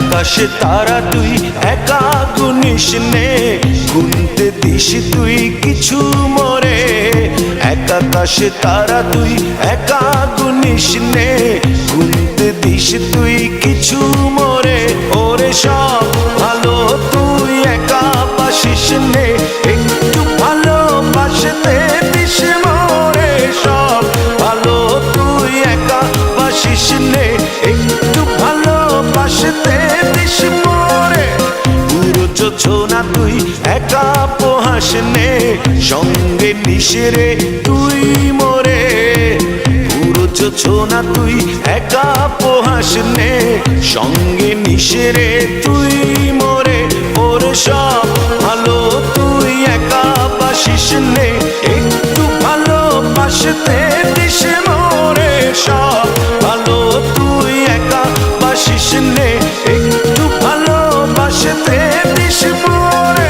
আকাশে তারা তুই একা গুনিস নে, গুনতে দিস তুই কিছু মোরে। এক আকাশে তারা তুই একা গুনিস নে, গুনতে দিস তুই কিছু মোরে। ওরে সব ভালো তুই একা বাসিস নে, একটু ভালোবাসতে দিস মোরে। সব ভালো তুই একা বাসিস নে, একটু ভালোবাসতে দিস মোরে। পুরো যোছনা তুই একা পোহাস নে, সঙ্গে নিশরে তুই মোরে। পুরো যোছনা তুই একা পোহাস নে, সঙ্গে নিশরে তুই মোরে। ওরে সব ভালো তুই একা বাসিস নে, একটু ভালোবাসতে দিস মোরে। সব ভালো তুই একা বাসিস নে, একটু ভালোবাসতে দিস মোরে।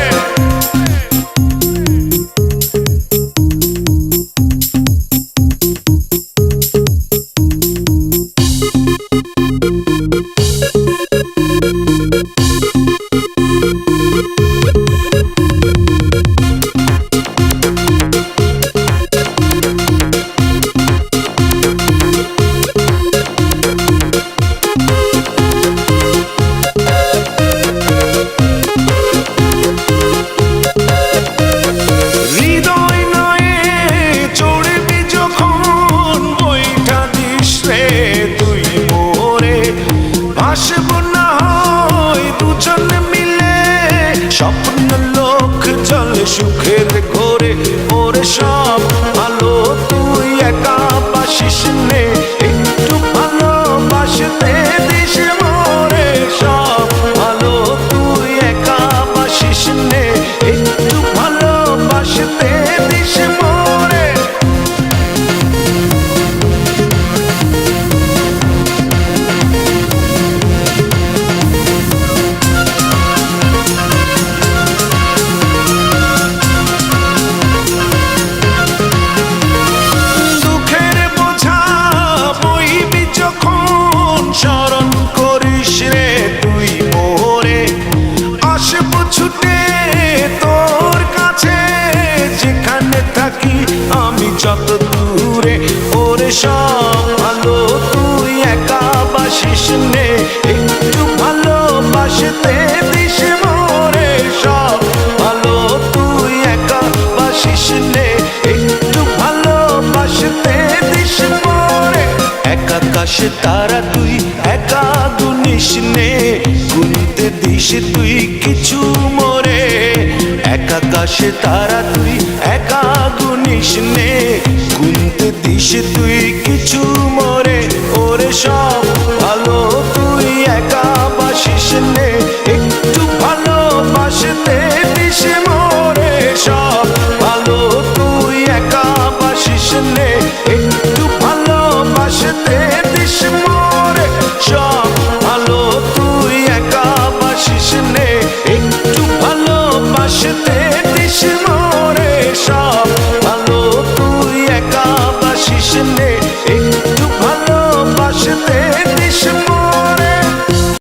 স্বপ্ন লোক চলে সুখের ঘোরে। ওরে সব ভালো তুই একা বাসিস নে, একটু ভালোবাসতে দিস মোরে। সব ভালো তুই একা বাসিস নে, একটু ভালোবাসতে দিস মোরে। আমি যত দূরে ওরে সব ভালো তুই একা বাসিস নে, একটু ভালোবাসতে দিস মোরে। সব ভালো তুই একা বাসিস নে, একটু ভালোবাসতে দিস মোরে। এক আকাশে তারা তুই একা গুনিস নে, গুনতে দিস তুই কিছু মোরে। এক আকাশে তারা তুই একা গুনিস নে, গুনতে দিস তুই কিছু মোরে। ওরে সব ভালো তুই একা